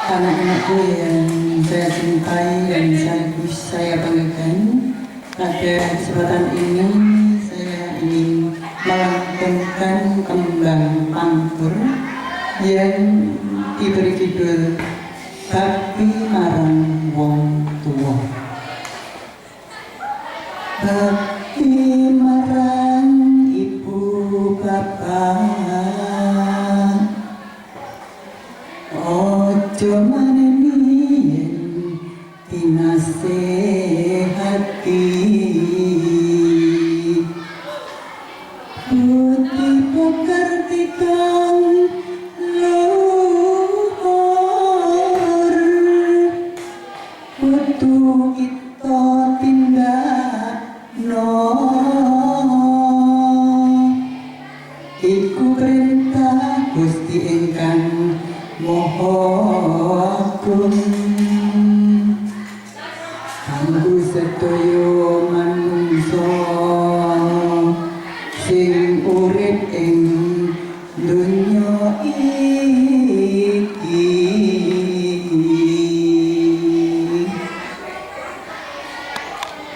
anak-anakku yang saya cintai dan sekaligus saya banggakan. Pada kesempatan ini saya ingin melantunkan kembang pangkur yang diberi judul Bakti Marang Wong Tuwa. Bakti marang ibu bapak, ojo maneni yen dinasehati, budi pekerti kang luhur, kudu kita tindakno, iku perintah Gusti ingkang Maha Agung. Kanggo sedaya manungsa sing urip ing donya iki,